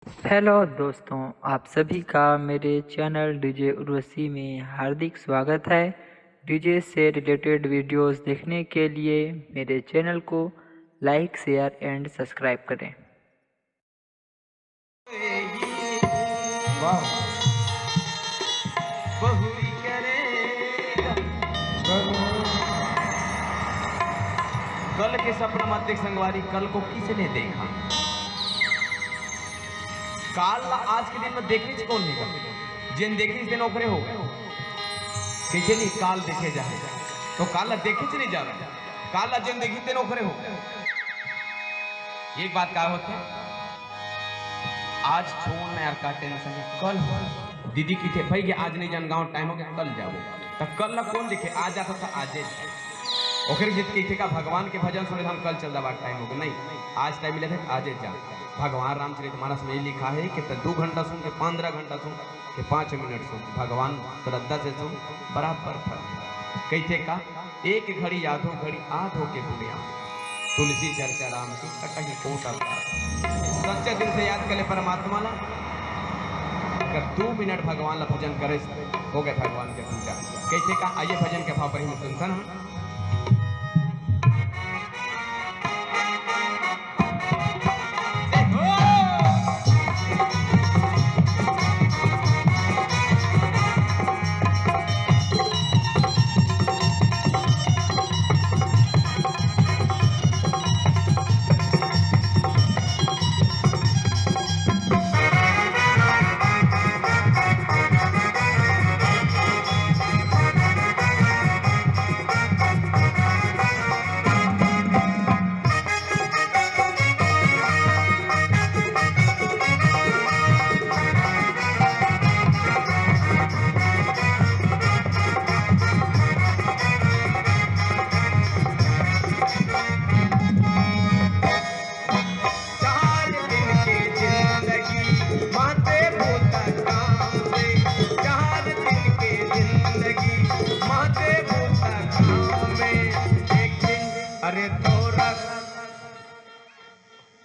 Hello दोस्तों, आप सभी का मेरे चैनल डीजे उर्वशी में हार्दिक स्वागत है। डीजे से रिलेटेड वीडियोस देखने के लिए मेरे चैनल को लाइक, शेयर एंड सब्सक्राइब करें। वाह बहुरी करेगा कल के सपना मत देख संगवारी, कल को किसने देखा? काल आज के दिन में देखने से कौन होगा? जिन देखे इस दिन ओकरे हो गए कैसे नहीं काल देखे जाए तो काल देखे से नहीं जा रहा, काल जिन देखी दिन ओकरे हो गए। एक बात क्या होते आज छोड़ यार का टेंशन है, कल दीदी की थे भाई आज नहीं जान गाँव टाइम हो गया कल जाओ तो कल ना कौन दिखे आज जाता था आज ओखरे जीत के थे का भगवान के भजन सुने हम कल चल दबा टाइम हो गया नहीं आज टाइम मिले थे आज जा। भगवान रामचरितमानस में लिखा है कि 2 घंटा सुन के 15 घंटा सुन के 5 मिनट सुन, भगवान श्रद्धा से सुन बराबर फल। कहते का एक घड़ी आधो घड़ी आधो के बुढ़िया तुलसी चर्चा राम की कहीं कोटा सच्चे दिल से याद करे परमात्मा ला। अगर 2 मिनट भगवान ला भजन करे हो गए भगवान के पूजा। कहते का आइए भजन के भाव पर ही सुनसन है।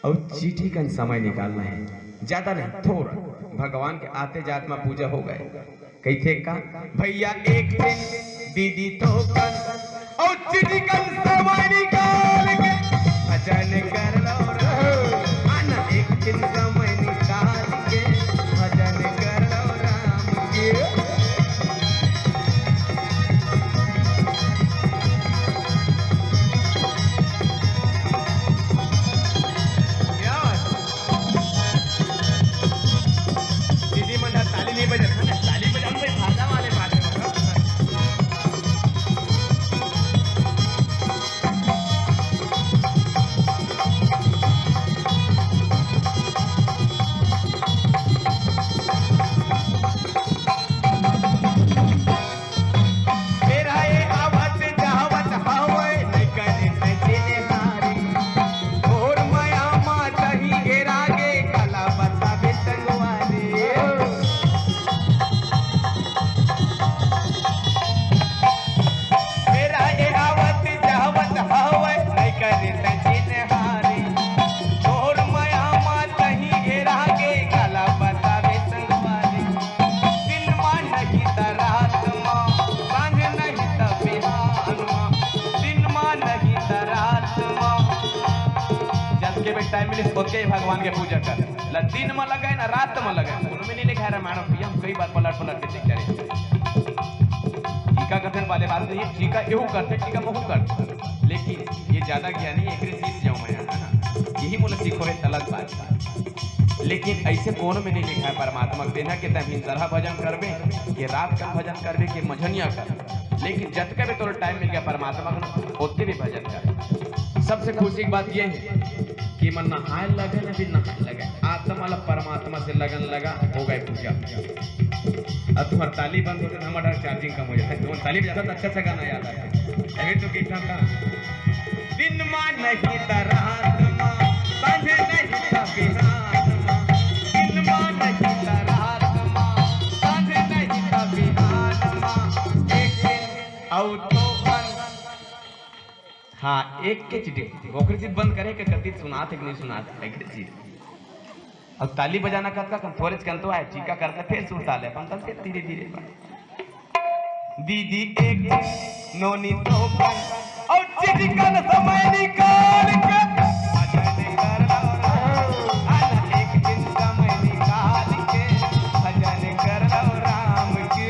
और चिट्ठी का समय निकालना है, ज्यादा नहीं थोड़ा। भगवान के आते जात में पूजा हो गए। कैसे का भैया एक दिन दीदी तो कर और चिट्ठी का समय निकाल के भजन कर लो आना। एक दिन समय निकाल के भजन कर लो राम के। टाइम मिले ओके भगवान के पूजा कर ला। दिन में लगा है ना रात में लगा है उनमें नहीं लिखा है रामायण पिया कई बार पलट पलट के देख रहे। टीका कथन वाले बात नहीं, टीका एहू करते टीका महू करते, लेकिन ये ज्यादा ज्ञानी एक सीख जाऊं मैं है ना, यही बोले सीखो है अलग बात। लेकिन ऐसे कौन में नहीं लिखा है परमात्मा देना के तभी तरह भजन करबे ये रात का भजन करबे के मझनिया कर, लेकिन जत का भी तो टाइम मिल गया परमात्मा को ओते भी भजन कर। सबसे खुशी की बात ये है कि मन नहाए लगे ना भी नहाए लगे आत्मा वाला परमात्मा से लगन लगा हो गए पूजा। अब तुम्हारा ताली बंद होते तो हमारा चार्जिंग कम हो जाता है। तुम ताली बजाता तो अच्छा सा गाना याद आता है। अभी तो गीत का दिन मान नहीं रात मां बांधे नहीं कभी रात मां, दिन मान नहीं रात मां बांधे नहीं कभी रात मां। एक दिन और तो हाँ एक के चिट्ठी ओखरी चीज बंद करे के कति सुनाते कि नहीं सुनाते एक चीज और ताली बजाना करता कम थोड़े कंतो आए टीका करता फिर सुर ताले अपन तब फिर धीरे धीरे दीदी एक नोनी तो और चिकन समय निकाल के भजन कर आना एक दिन समय निकाल के भजन कर राम की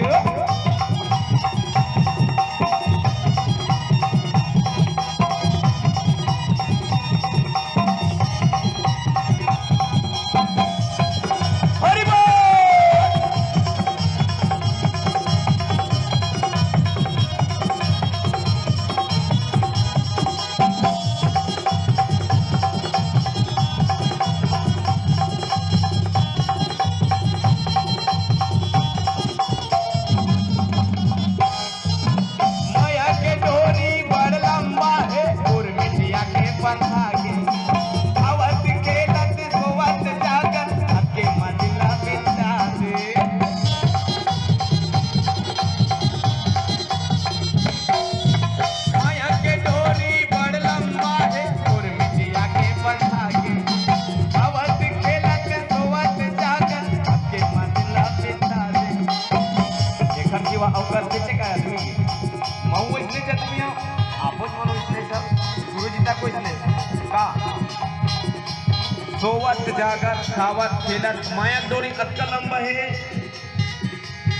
सोवत जागर खावत खेलत माया डोरी अतका लंबा है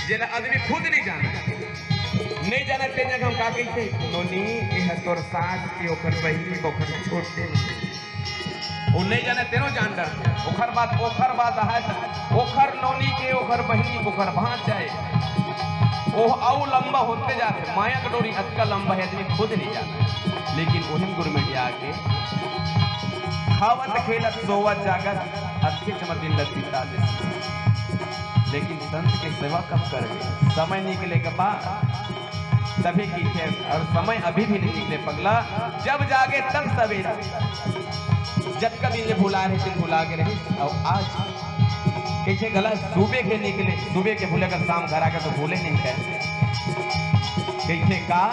जेला आदमी खुद नहीं जाना ते जगह हम का कहते नोनी एह तोर सास के ओखर बहिनी ओखर छोटे ओ नहीं जाने तेरो जान डर ओखर बात है ओखर नोनी के ओखर बहिनी ओखर भांज जाए ओह आउ लंबा होते जाते माया का डोरी अतका लंबा है आदमी खुद नहीं जाना लेकिन ओहिम गुरमेटिया के खावत खेलत सोवत जागत अतके चमक दिन लतीता लेकिन संत के सेवा कब करेंगे समय निकले के बाद तभी की थे और समय अभी भी नहीं निकले पगला जब जागे तब सवेरा जब कभी ने भुला रहे दिन भुला के रहे और आज कैसे गला सुबह के निकले सुबह के भूले कर शाम घर आकर तो भूले नहीं कैसे कैसे का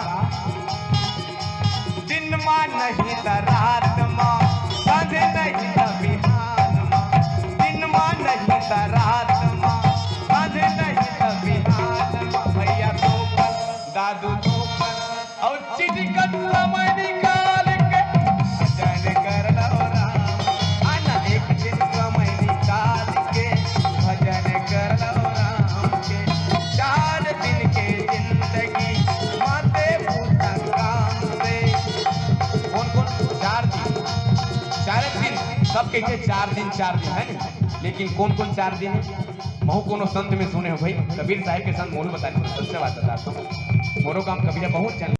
दिन मां नहीं त रात मां साँझे नहीं त बिहान मां दिन मां नहीं त रात मां साँझे नहीं त बिहान मां भैया तो दादू तो और चिटिकट समय निकाल के भजन कर लो राम आना एक दिन समय निकाल के भजन कर लो राम के 4 दिन के जिंदगी माते भूता काम से कौन 4 दिन सब कहते 4 दिन है ना लेकिन कौन 4 दिन है महू कोनो संत में सुने हो भाई कबीर साहिब के संत मोरू बताए सच्चा बात बताता हूँ मोरो काम कबीर बहुत चल